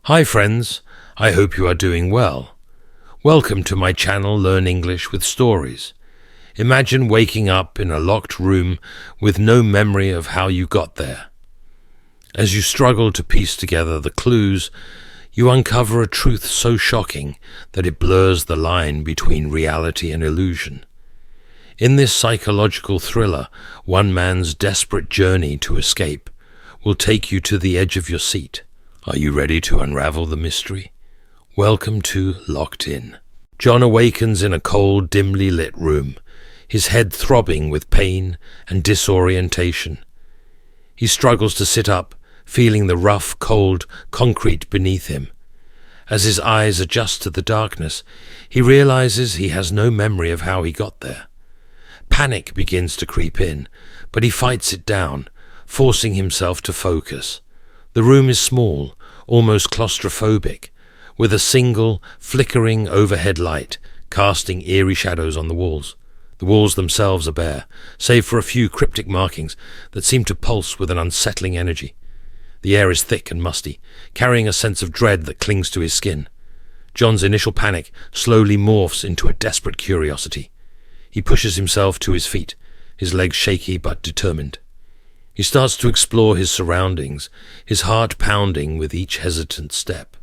Hi friends, I hope you are doing well. Welcome to my channel Learn English with Stories. Imagine waking up in a locked room with no memory of how you got there. As you struggle to piece together the clues, you uncover a truth so shocking that it blurs the line between reality and illusion. In this psychological thriller, one man's desperate journey to escape will take you to the edge of your seat. Are you ready to unravel the mystery? Welcome to Locked In. John awakens in a cold, dimly lit room, his head throbbing with pain and disorientation. He struggles to sit up, feeling the rough, cold concrete beneath him. As his eyes adjust to the darkness, he realizes he has no memory of how he got there. Panic begins to creep in, but he fights it down, forcing himself to focus. The room is small, almost claustrophobic, with a single, flickering overhead light casting eerie shadows on the walls. The walls themselves are bare, save for a few cryptic markings that seem to pulse with an unsettling energy. The air is thick and musty, carrying a sense of dread that clings to his skin. John's initial panic slowly morphs into a desperate curiosity. He pushes himself to his feet, his legs shaky but determined. He starts to explore his surroundings, his heart pounding with each hesitant step.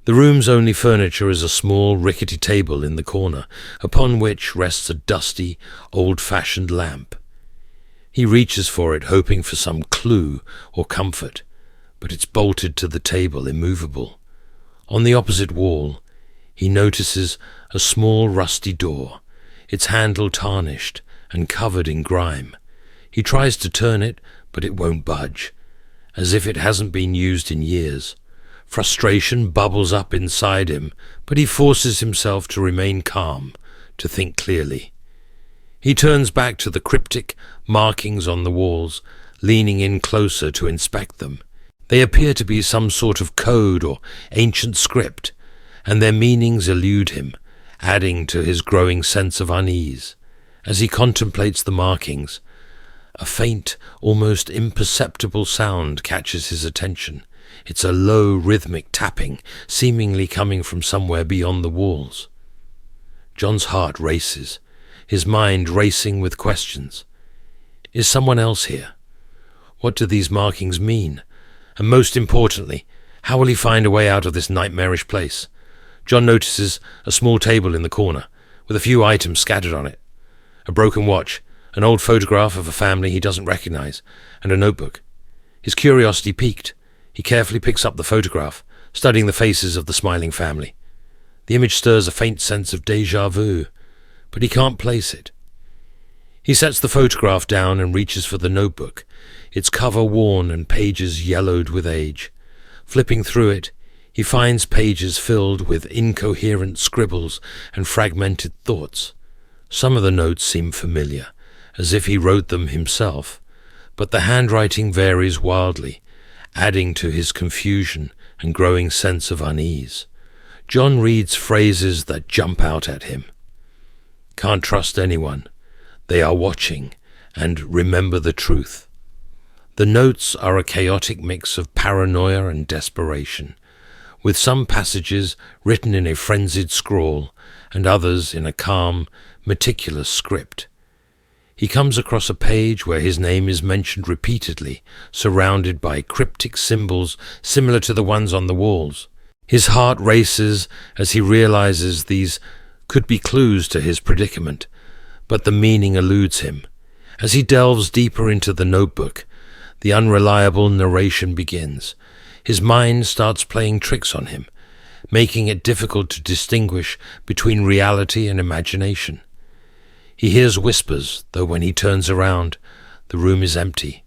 The room's only furniture is a small, rickety table in the corner, upon which rests a dusty, old-fashioned lamp. He reaches for it, hoping for some clue or comfort, but it's bolted to the table, immovable. On the opposite wall, he notices a small, rusty door, its handle tarnished and covered in grime. He tries to turn it, but it won't budge, as if it hasn't been used in years. Frustration bubbles up inside him, but he forces himself to remain calm, to think clearly. He turns back to the cryptic markings on the walls, leaning in closer to inspect them. They appear to be some sort of code or ancient script, and their meanings elude him, adding to his growing sense of unease. As he contemplates the markings, a faint, almost imperceptible sound catches his attention. It's a low, rhythmic tapping, seemingly coming from somewhere beyond the walls. John's heart races, his mind racing with questions. Is someone else here? What do these markings mean? And most importantly, how will he find a way out of this nightmarish place? John notices a small table in the corner, with a few items scattered on it. A broken watch, an old photograph of a family he doesn't recognize, and a notebook. His curiosity piqued. He carefully picks up the photograph, studying the faces of the smiling family. The image stirs a faint sense of déjà vu, but he can't place it. He sets the photograph down and reaches for the notebook, its cover worn and pages yellowed with age. Flipping through it, he finds pages filled with incoherent scribbles and fragmented thoughts. Some of the notes seem familiar, as if he wrote them himself, but the handwriting varies wildly, adding to his confusion and growing sense of unease. John reads phrases that jump out at him. Can't trust anyone. They are watching, and remember the truth. The notes are a chaotic mix of paranoia and desperation, with some passages written in a frenzied scrawl and others in a calm, meticulous script. He comes across a page where his name is mentioned repeatedly, surrounded by cryptic symbols similar to the ones on the walls. His heart races as he realizes these could be clues to his predicament, but the meaning eludes him. As he delves deeper into the notebook, the unreliable narration begins. His mind starts playing tricks on him, making it difficult to distinguish between reality and imagination. He hears whispers, though when he turns around, the room is empty.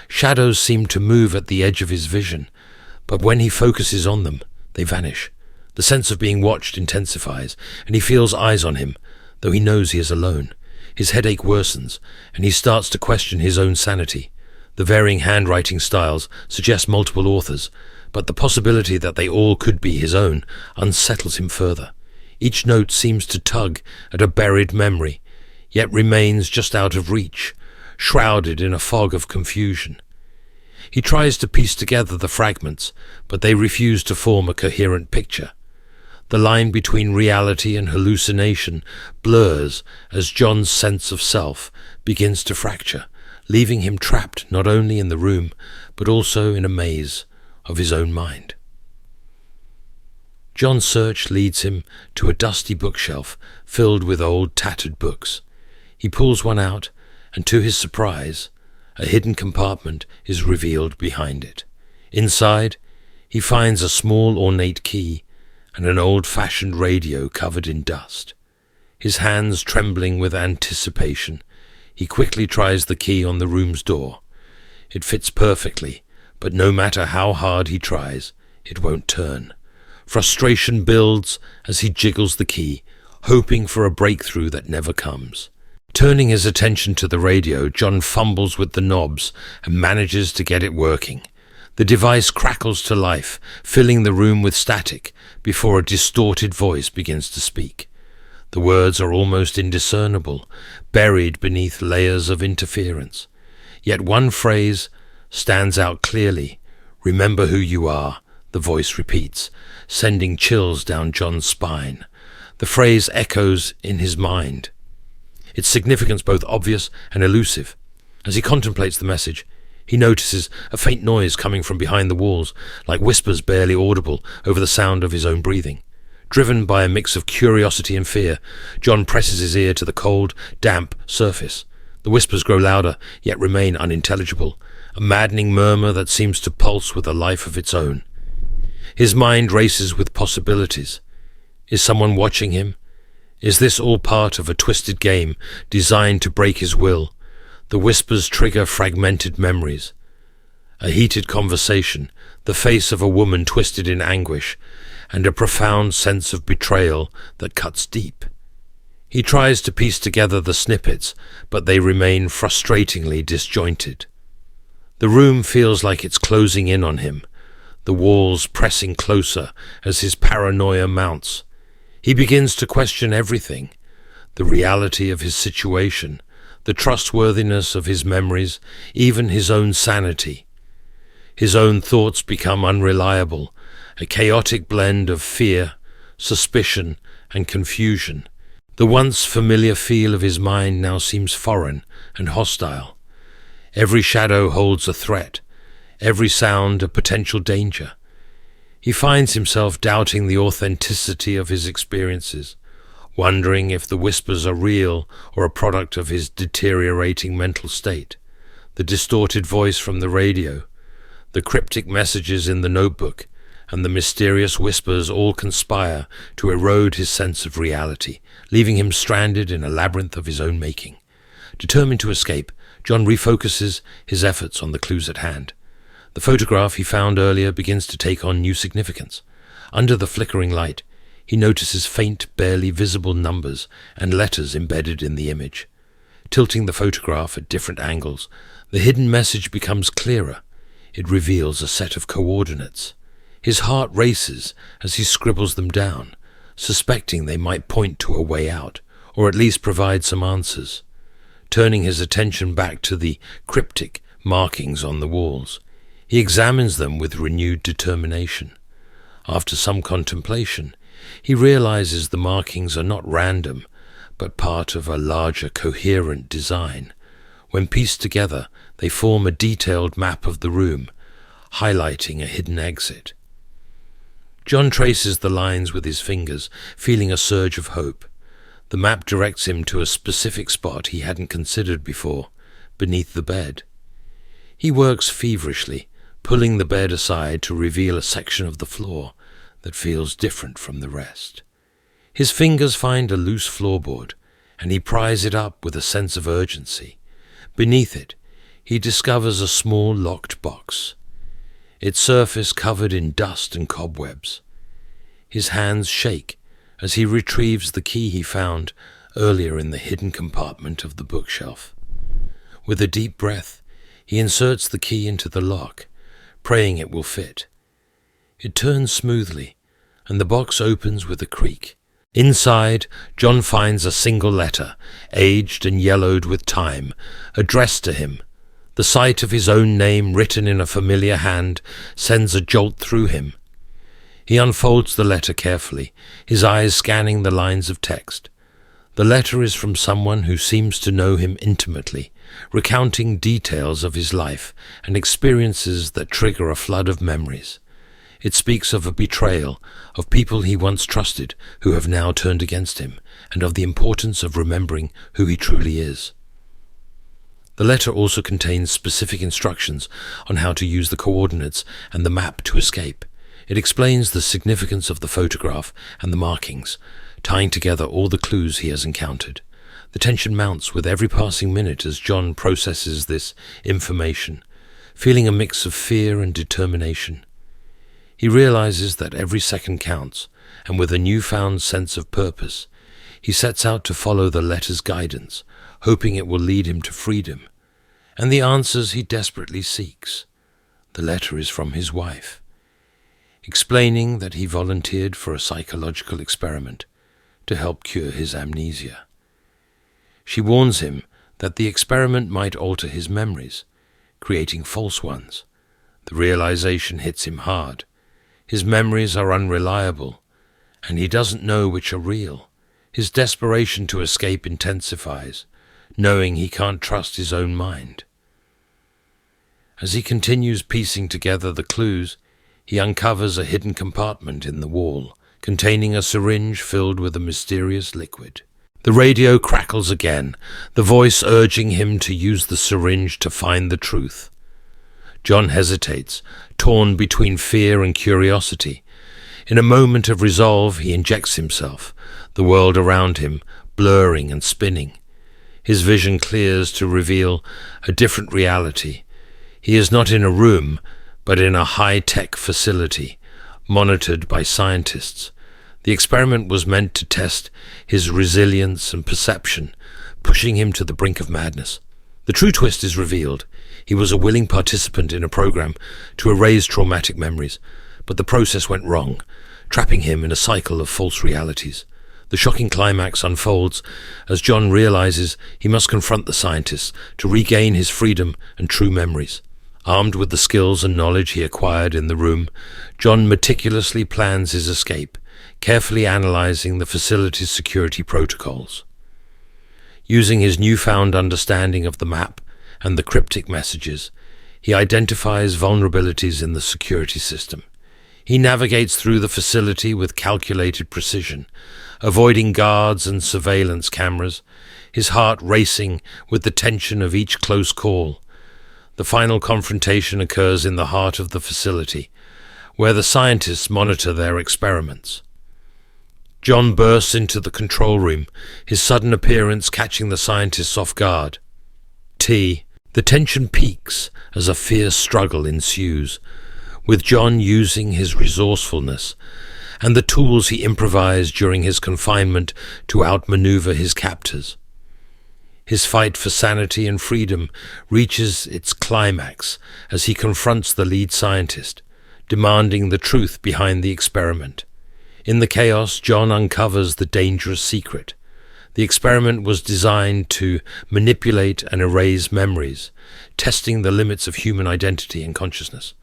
Shadows seem to move at the edge of his vision, but when he focuses on them, they vanish. The sense of being watched intensifies, and he feels eyes on him, though he knows he is alone. His headache worsens, and he starts to question his own sanity. The varying handwriting styles suggest multiple authors, but the possibility that they all could be his own unsettles him further. Each note seems to tug at a buried memory, yet remains just out of reach, shrouded in a fog of confusion. He tries to piece together the fragments, but they refuse to form a coherent picture. The line between reality and hallucination blurs as John's sense of self begins to fracture, leaving him trapped not only in the room, but also in a maze of his own mind. John's search leads him to a dusty bookshelf filled with old tattered books. He pulls one out, and to his surprise, a hidden compartment is revealed behind it. Inside, he finds a small ornate key and an old-fashioned radio covered in dust. His hands trembling with anticipation, he quickly tries the key on the room's door. It fits perfectly, but no matter how hard he tries, it won't turn. Frustration builds as he jiggles the key, hoping for a breakthrough that never comes. Turning his attention to the radio, John fumbles with the knobs and manages to get it working. The device crackles to life, filling the room with static before a distorted voice begins to speak. The words are almost indiscernible, buried beneath layers of interference. Yet one phrase stands out clearly. "Remember who you are," the voice repeats, sending chills down John's spine. The phrase echoes in his mind, its significance both obvious and elusive. As he contemplates the message, he notices a faint noise coming from behind the walls, like whispers barely audible over the sound of his own breathing. Driven by a mix of curiosity and fear, John presses his ear to the cold, damp surface. The whispers grow louder, yet remain unintelligible, a maddening murmur that seems to pulse with a life of its own. His mind races with possibilities. Is someone watching him? Is this all part of a twisted game designed to break his will? The whispers trigger fragmented memories. A heated conversation, the face of a woman twisted in anguish, and a profound sense of betrayal that cuts deep. He tries to piece together the snippets, but they remain frustratingly disjointed. The room feels like it's closing in on him, the walls pressing closer as his paranoia mounts. He begins to question everything: the reality of his situation, the trustworthiness of his memories, even his own sanity. His own thoughts become unreliable, a chaotic blend of fear, suspicion, and confusion. The once familiar feel of his mind now seems foreign and hostile. Every shadow holds a threat, every sound a potential danger. He finds himself doubting the authenticity of his experiences, wondering if the whispers are real or a product of his deteriorating mental state. The distorted voice from the radio, the cryptic messages in the notebook, and the mysterious whispers all conspire to erode his sense of reality, leaving him stranded in a labyrinth of his own making. Determined to escape, John refocuses his efforts on the clues at hand. The photograph he found earlier begins to take on new significance. Under the flickering light, he notices faint, barely visible numbers and letters embedded in the image. Tilting the photograph at different angles, the hidden message becomes clearer. It reveals a set of coordinates. His heart races as he scribbles them down, suspecting they might point to a way out, or at least provide some answers. Turning his attention back to the cryptic markings on the walls, he examines them with renewed determination. After some contemplation, he realizes the markings are not random, but part of a larger coherent design. When pieced together, they form a detailed map of the room, highlighting a hidden exit. John traces the lines with his fingers, feeling a surge of hope. The map directs him to a specific spot he hadn't considered before, beneath the bed. He works feverishly, pulling the bed aside to reveal a section of the floor that feels different from the rest. His fingers find a loose floorboard, and he pries it up with a sense of urgency. Beneath it, he discovers a small locked box, its surface covered in dust and cobwebs. His hands shake as he retrieves the key he found earlier in the hidden compartment of the bookshelf. With a deep breath, he inserts the key into the lock, praying it will fit. It turns smoothly, and the box opens with a creak. Inside, John finds a single letter, aged and yellowed with time, addressed to him. The The sight of his own name written in a familiar hand sends a jolt through him. He unfolds the letter carefully, his eyes scanning the lines of text. The letter is from someone who seems to know him intimately, recounting details of his life and experiences that trigger a flood of memories. It speaks of a betrayal, of people he once trusted who have now turned against him, and of the importance of remembering who he truly is. The letter also contains specific instructions on how to use the coordinates and the map to escape. It explains the significance of the photograph and the markings, tying together all the clues he has encountered. The tension mounts with every passing minute as John processes this information, feeling a mix of fear and determination. He realizes that every second counts, and with a newfound sense of purpose, he sets out to follow the letter's guidance, hoping it will lead him to freedom and the answers he desperately seeks. The letter is from his wife, explaining that he volunteered for a psychological experiment to help cure his amnesia. She warns him that the experiment might alter his memories, creating false ones. The realization hits him hard. His memories are unreliable, and he doesn't know which are real. His desperation to escape intensifies, knowing he can't trust his own mind. As he continues piecing together the clues, he uncovers a hidden compartment in the wall, containing a syringe filled with a mysterious liquid. The radio crackles again, the voice urging him to use the syringe to find the truth. John hesitates, torn between fear and curiosity. In a moment of resolve, he injects himself, the world around him blurring and spinning. His vision clears to reveal a different reality. He is not in a room, but in a high-tech facility, monitored by scientists. The experiment was meant to test his resilience and perception, pushing him to the brink of madness. The true twist is revealed. He was a willing participant in a program to erase traumatic memories, but the process went wrong, trapping him in a cycle of false realities. The shocking climax unfolds as John realizes he must confront the scientists to regain his freedom and true memories. Armed with the skills and knowledge he acquired in the room, John meticulously plans his escape, carefully analyzing the facility's security protocols. Using his newfound understanding of the map and the cryptic messages, he identifies vulnerabilities in the security system. He navigates through the facility with calculated precision, avoiding guards and surveillance cameras, his heart racing with the tension of each close call. The final confrontation occurs in the heart of the facility, where the scientists monitor their experiments. John bursts into the control room, his sudden appearance catching the scientists off guard. The tension peaks as a fierce struggle ensues, with John using his resourcefulness and the tools he improvised during his confinement to outmaneuver his captors. His fight for sanity and freedom reaches its climax as he confronts the lead scientist, demanding the truth behind the experiment. In the chaos, John uncovers the dangerous secret. The experiment was designed to manipulate and erase memories, testing the limits of human identity and consciousness.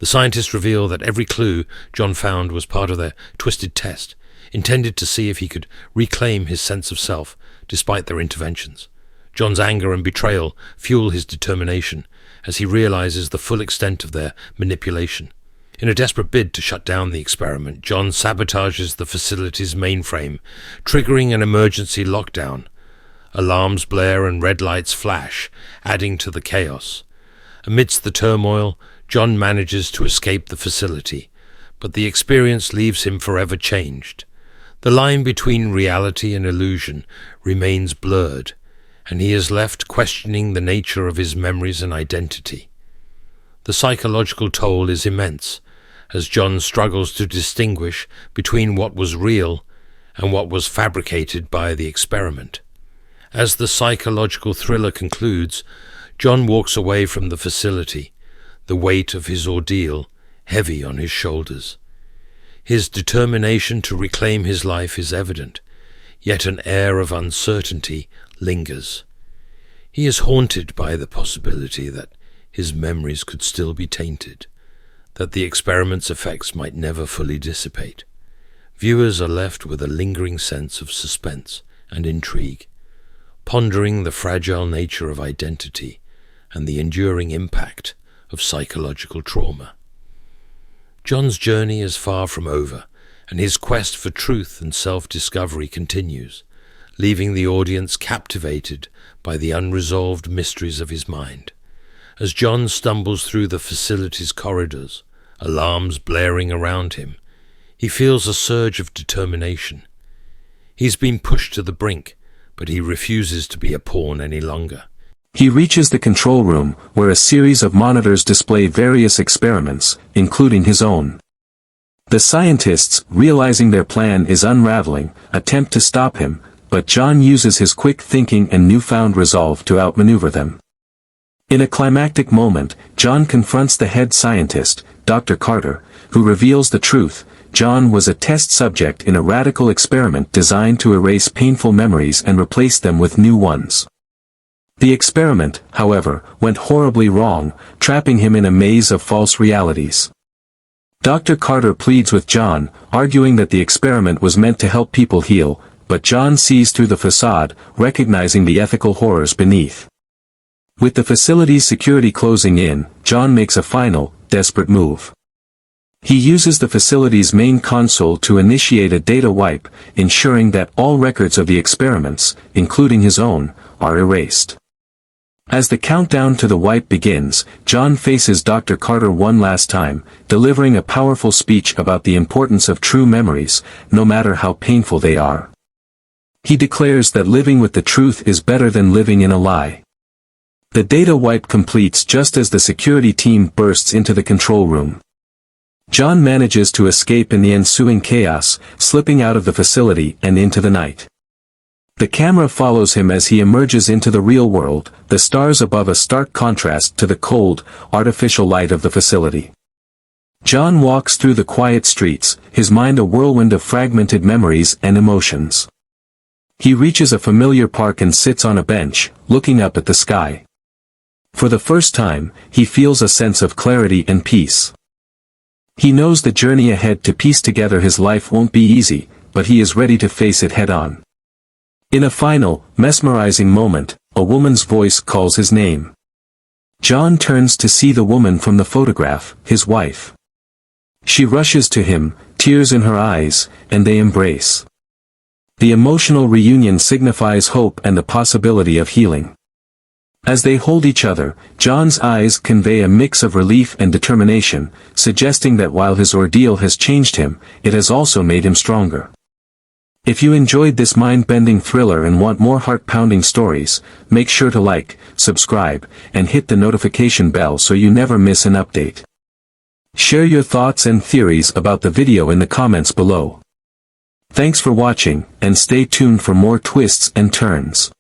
The scientists reveal that every clue John found was part of their twisted test, intended to see if he could reclaim his sense of self despite their interventions. John's anger and betrayal fuel his determination as he realizes the full extent of their manipulation. In a desperate bid to shut down the experiment, John sabotages the facility's mainframe, triggering an emergency lockdown. Alarms blare and red lights flash, adding to the chaos. Amidst the turmoil, John manages to escape the facility, but the experience leaves him forever changed. The line between reality and illusion remains blurred, and he is left questioning the nature of his memories and identity. The psychological toll is immense, as John struggles to distinguish between what was real and what was fabricated by the experiment. As the psychological thriller concludes, John walks away from the facility, the weight of his ordeal heavy on his shoulders. His determination to reclaim his life is evident, yet an air of uncertainty lingers. He is haunted by the possibility that his memories could still be tainted, that the experiment's effects might never fully dissipate. Viewers are left with a lingering sense of suspense and intrigue, pondering the fragile nature of identity and the enduring impact of psychological trauma. John's journey is far from over, and his quest for truth and self-discovery continues, leaving the audience captivated by the unresolved mysteries of his mind. As John stumbles through the facility's corridors, alarms blaring around him, he feels a surge of determination. He's been pushed to the brink, but he refuses to be a pawn any longer. He reaches the control room, where a series of monitors display various experiments, including his own. The scientists, realizing their plan is unraveling, attempt to stop him, but John uses his quick thinking and newfound resolve to outmaneuver them. In a climactic moment, John confronts the head scientist, Dr. Carter, who reveals the truth. John was a test subject in a radical experiment designed to erase painful memories and replace them with new ones. The experiment, however, went horribly wrong, trapping him in a maze of false realities. Dr. Carter pleads with John, arguing that the experiment was meant to help people heal, but John sees through the facade, recognizing the ethical horrors beneath. With the facility's security closing in, John makes a final, desperate move. He uses the facility's main console to initiate a data wipe, ensuring that all records of the experiments, including his own, are erased. As the countdown to the wipe begins, John faces Dr. Carter one last time, delivering a powerful speech about the importance of true memories, no matter how painful they are. He declares that living with the truth is better than living in a lie. The data wipe completes just as the security team bursts into the control room. John manages to escape in the ensuing chaos, slipping out of the facility and into the night. The camera follows him as he emerges into the real world, the stars above a stark contrast to the cold, artificial light of the facility. John walks through the quiet streets, his mind a whirlwind of fragmented memories and emotions. He reaches a familiar park and sits on a bench, looking up at the sky. For the first time, he feels a sense of clarity and peace. He knows the journey ahead to piece together his life won't be easy, but he is ready to face it head-on. In a final, mesmerizing moment, a woman's voice calls his name. John turns to see the woman from the photograph, his wife. She rushes to him, tears in her eyes, and they embrace. The emotional reunion signifies hope and the possibility of healing. As they hold each other, John's eyes convey a mix of relief and determination, suggesting that while his ordeal has changed him, it has also made him stronger. If you enjoyed this mind-bending thriller and want more heart-pounding stories, make sure to like, subscribe, and hit the notification bell so you never miss an update. Share your thoughts and theories about the video in the comments below. Thanks for watching, and stay tuned for more twists and turns.